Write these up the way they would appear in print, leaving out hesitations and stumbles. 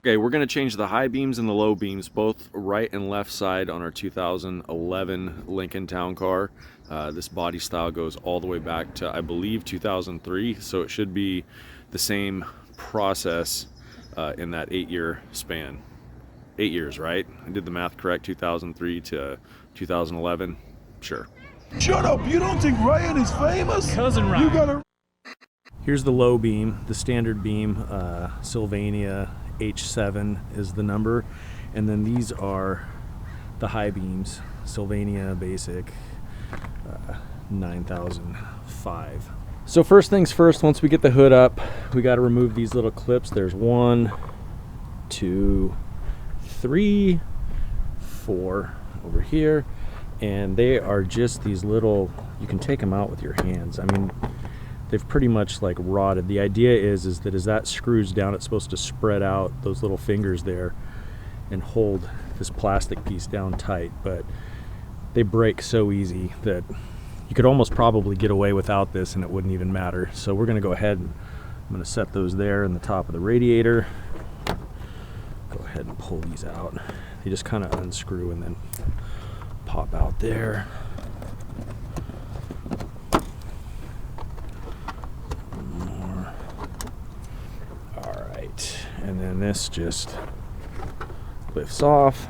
Okay, we're going to change the high beams and the low beams, both right and left side on our 2011 Lincoln Town Car. This body style goes all the way back to, I believe, 2003, so it should be the same process in that 8-year span. 8 years, right? I did the math correct, 2003 to 2011? Sure. Shut up! You don't think Ryan is famous? Cousin Ryan. You gotta... Here's the low beam, the standard beam, Sylvania H7 is the number, and then these are the high beams, Sylvania Basic 9005. So first things first, once we get the hood up, we got to remove these little clips. There's 1, 2, 3, 4 over here, and they are just these little, you can take them out with your hands. I mean, they've pretty much like rotted. The idea is that as that screws down, it's supposed to spread out those little fingers there and hold this plastic piece down tight, but they break so easy that you could almost probably get away without this and it wouldn't even matter. So we're gonna go ahead and I'm gonna set those there in the top of the radiator. Go ahead and pull these out. They just kind of unscrew and then pop out there. And then this just lifts off.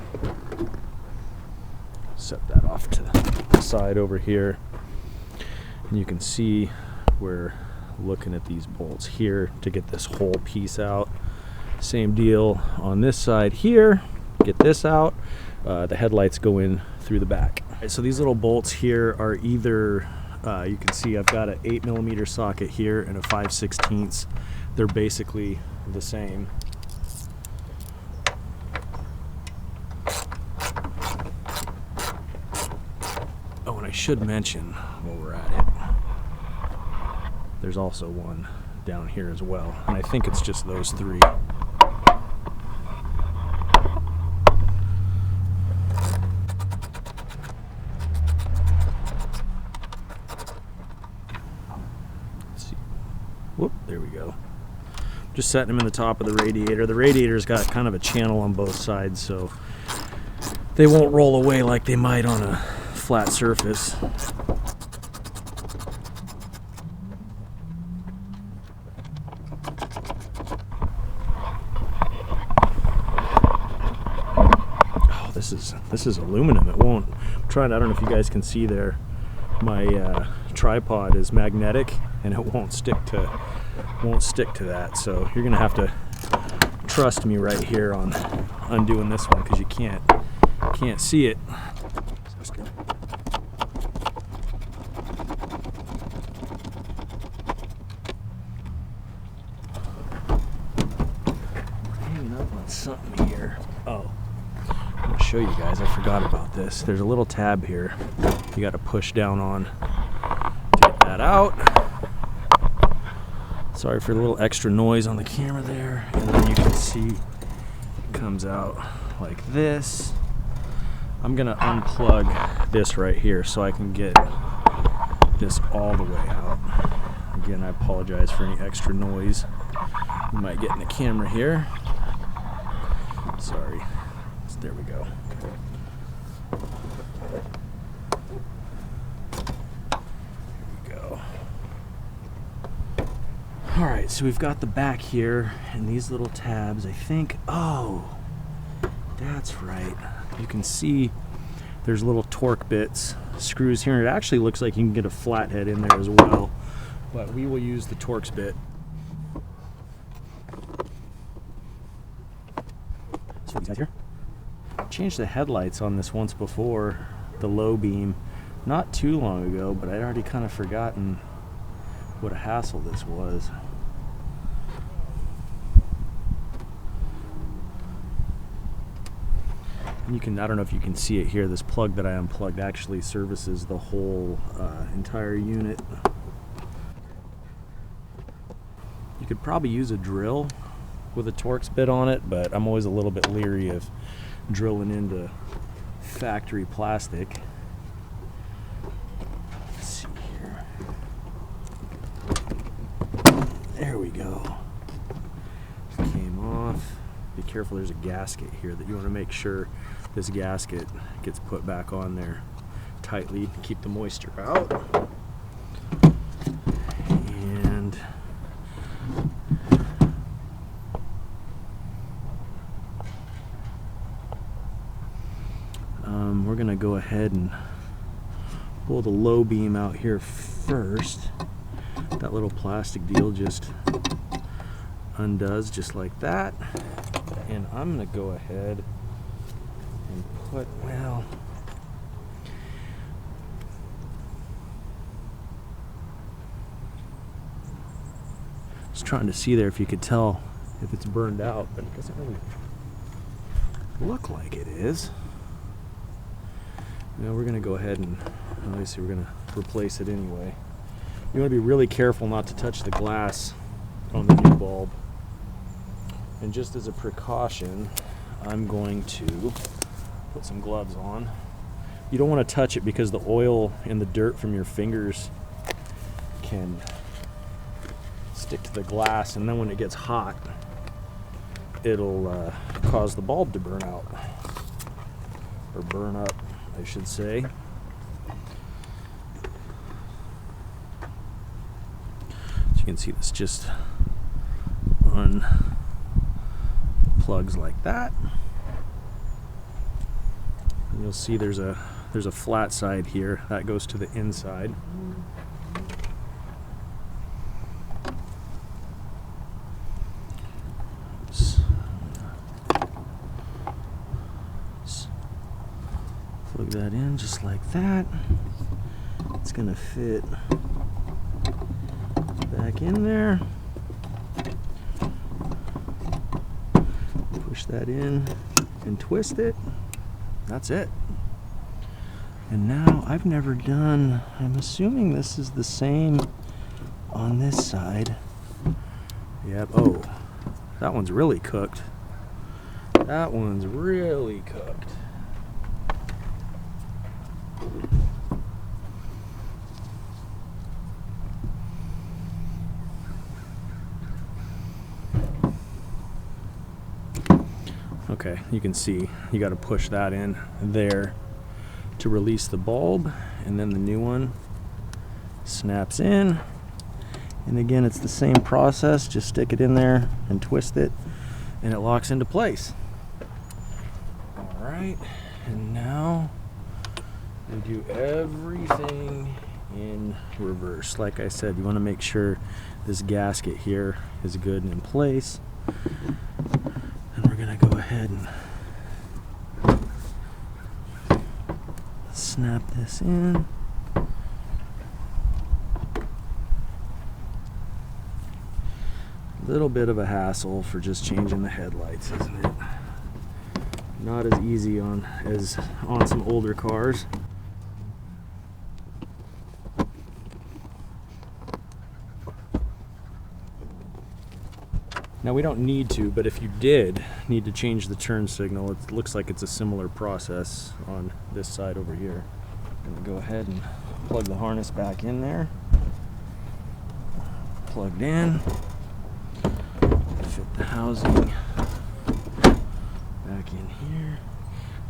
Set that off to the side over here. And you can see we're looking at these bolts here to get this whole piece out. Same deal on this side here. Get this out. The headlights go in through the back. Right, so these little bolts here are either, you can see I've got an 8mm socket here and a 5/16. They're basically the same. Oh, and I should mention while we're at it, there's also one down here as well, and I think it's just those 3. Let's see. Whoop, there we go. Just setting them in the top of the radiator. The radiator's got kind of a channel on both sides, so they won't roll away like they might on a flat surface. Oh, this is aluminum. It won't. I'm trying. I don't know if you guys can see there. My tripod is magnetic, and it won't stick to that. So you're gonna have to trust me right here on undoing this one because you can't see it. Hanging up on something here. Oh, I'm gonna show you guys. I forgot about this. There's a little tab here you got to push down on to get that out. Sorry for the little extra noise on the camera there. And then you can see it comes out like this. I'm gonna unplug this right here so I can get this all the way out. Again, I apologize for any extra noise you might get in the camera here. Sorry. There we go. Alright, so we've got the back here and these little tabs, I think. Oh, that's right. You can see there's little torque bits, screws here. It actually looks like you can get a flathead in there as well, but we will use the Torx bit. So these guys here. Changed the headlights on this once before, the low beam, not too long ago, but I'd already kind of forgotten what a hassle this was. And you can, I don't know if you can see it here, this plug that I unplugged actually services the whole entire unit. You could probably use a drill with a Torx bit on it, but I'm always a little bit leery of drilling into factory plastic. Let's see here. There we go. Came off. be careful, there's a gasket here that you want to make sure this gasket gets put back on there tightly to keep the moisture out. And we're going to go ahead and pull the low beam out here first. That little plastic deal just undoes just like that. And I'm going to go ahead and put, well, just trying to see there if you could tell if it's burned out, but it doesn't really look like it is. Now we're going to go ahead and obviously we're going to replace it anyway. You want to be really careful not to touch the glass on the new bulb. And just as a precaution, I'm going to put some gloves on. You don't want to touch it because the oil and the dirt from your fingers can stick to the glass, and then when it gets hot, it'll cause the bulb to burn out, or burn up, I should say. As you can see, this just unplugs like that. And you'll see there's a flat side here that goes to the inside. Plug that in just like that. It's gonna fit back in there. Push that in and twist it. That's it. And now I've never done, I'm assuming this is the same on this side. Yep. Oh, that one's really cooked. That one's really cooked. Okay, you can see you got to push that in there to release the bulb, and then the new one snaps in. And again, it's the same process, just stick it in there and twist it, and it locks into place. All right, and now we do everything in reverse. Like I said, you want to make sure this gasket here is good and in place. And we're going to go ahead and snap this in. A little bit of a hassle for just changing the headlights, isn't it? Not as easy as on some older cars. Now we don't need to, but if you did need to change the turn signal, it looks like it's a similar process on this side over here. I'm gonna go ahead and plug the harness back in there. Plugged in. Fit the housing back in here.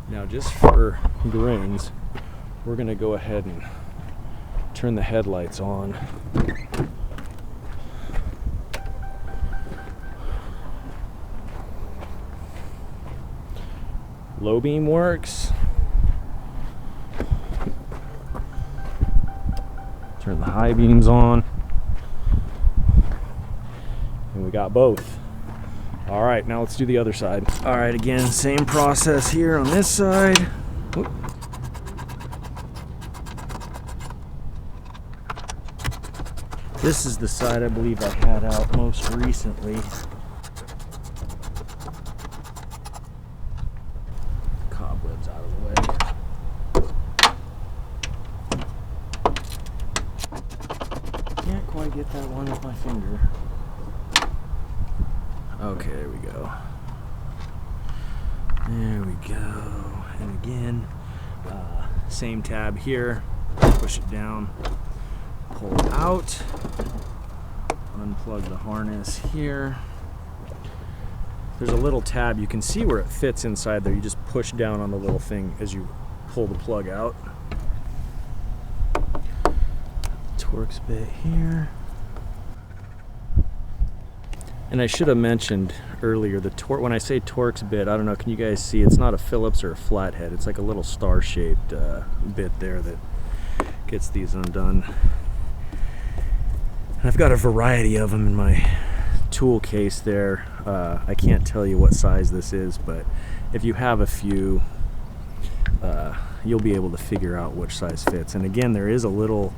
Now just for grains, we're gonna go ahead and turn the headlights on. Low beam works. Turn the high beams on. And we got both. All right, now let's do the other side. All right, again, same process here on this side. Whoop. This is the side I believe I had out most recently. Cobwebs out of the way. Can't quite get that one with my finger. Okay, there we go. There we go. And again, same tab here. Push it down, pull it out, unplug the harness here. there's a little tab. You can see where it fits inside there. You just push down on the little thing as you pull the plug out. Torx bit here. And I should have mentioned earlier, the when I say Torx bit, I don't know, can you guys see? It's not a Phillips or a flathead. It's like a little star-shaped bit there that gets these undone. And I've got a variety of them in my tool case there. I can't tell you what size this is, but if you have a few, you'll be able to figure out which size fits. And again, there is a little,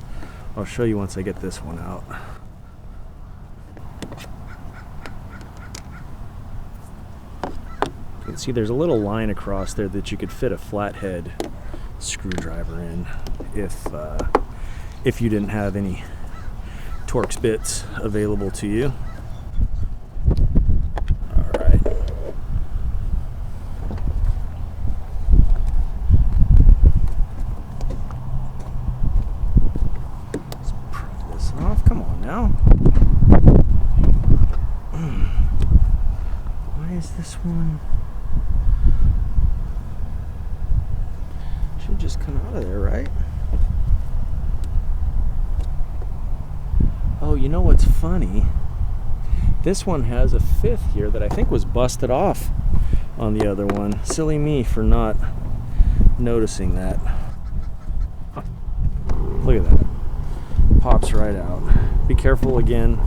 I'll show you once I get this one out. You can see there's a little line across there that you could fit a flathead screwdriver in if you didn't have any Torx bits available to you. All right. Let's pry this off. Come on now. Why is this one? Should just come out of there, right? Oh, you know what's funny? This one has a fifth here that I think was busted off on the other one. Silly me for not noticing that. Look at that. Pops right out. Be careful again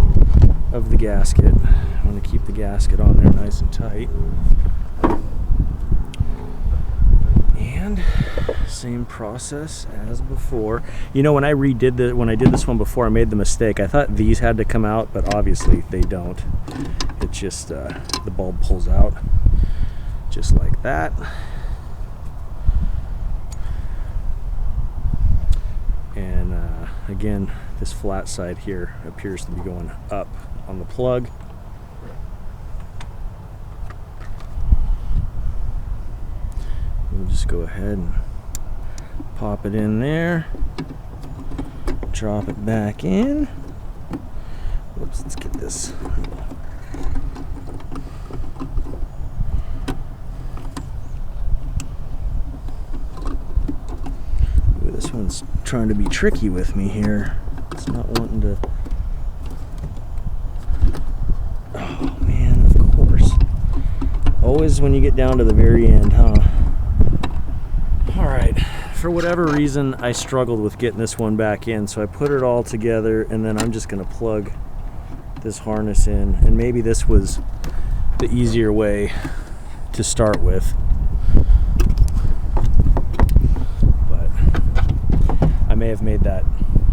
of the gasket. I want to keep the gasket on there nice and tight. And same process as before. You know, when I did this one before, I made the mistake. I thought these had to come out, but obviously they don't. It just the bulb pulls out just like that. And again, this flat side here appears to be going up on the plug. We'll just go ahead and pop it in there, drop it back in. Whoops, let's get this. Ooh, this one's trying to be tricky with me here. It's not wanting to. Oh man, of course. Always when you get down to the very end, huh? Alright, for whatever reason I struggled with getting this one back in, so I put it all together and then I'm just going to plug this harness in, and maybe this was the easier way to start with, but I may have made that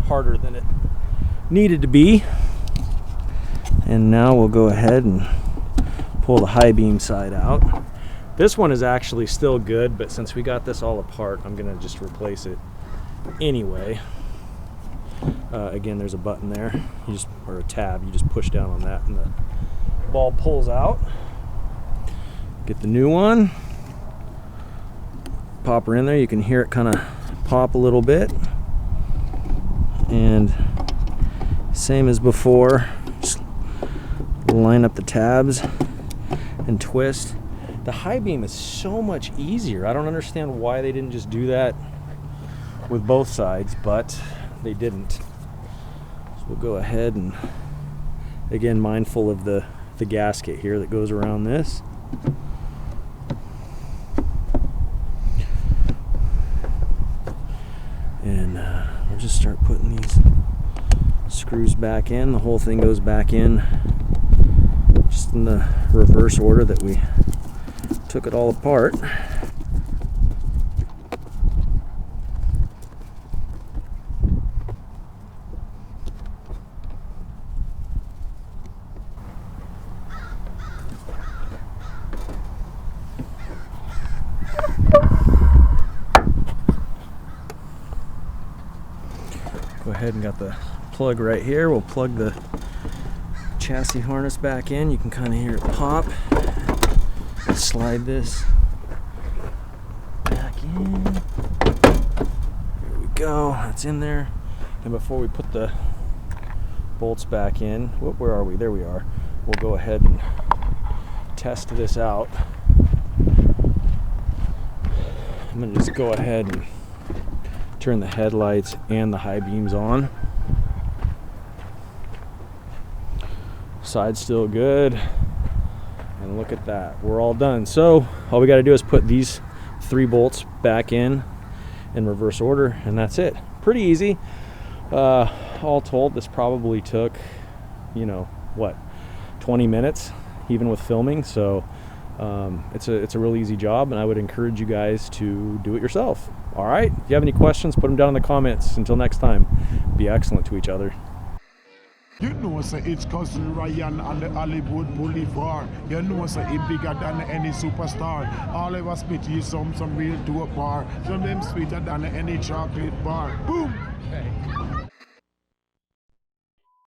harder than it needed to be. And now we'll go ahead and pull the high beam side out. This one is actually still good, but since we got this all apart, I'm gonna just replace it anyway. Again, there's a button there, or a tab. You just push down on that and the bulb pulls out. Get the new one, pop her in there. You can hear it kind of pop a little bit. And same as before, just line up the tabs and twist. The high beam is so much easier. I don't understand why they didn't just do that with both sides, but they didn't. So we'll go ahead and, again, mindful of the gasket here that goes around this. And we'll just start putting these screws back in. The whole thing goes back in just in the reverse order that we took it all apart. Go ahead and got the plug right here. We'll plug the chassis harness back in. You can kind of hear it pop. Slide this back in. There we go. That's in there. And before we put the bolts back in, where are we? There we are. We'll go ahead and test this out, I'm gonna just go ahead and turn the headlights and the high beams on. Side's still good. And look at that, we're all done. So all we got to do is put these 3 bolts back in reverse order, and that's it. Pretty easy. All told, this probably took, you know, what, 20 minutes, even with filming. So it's a really easy job, and I would encourage you guys to do it yourself. All right, if you have any questions, put them down in the comments. Until next time, be excellent to each other. You know, say it's cousin Ryan on the Hollywood Boulevard. You know, say he bigger than any superstar. All of us spit you some real dope bar. Some them sweeter than any chocolate bar. Boom! Hey.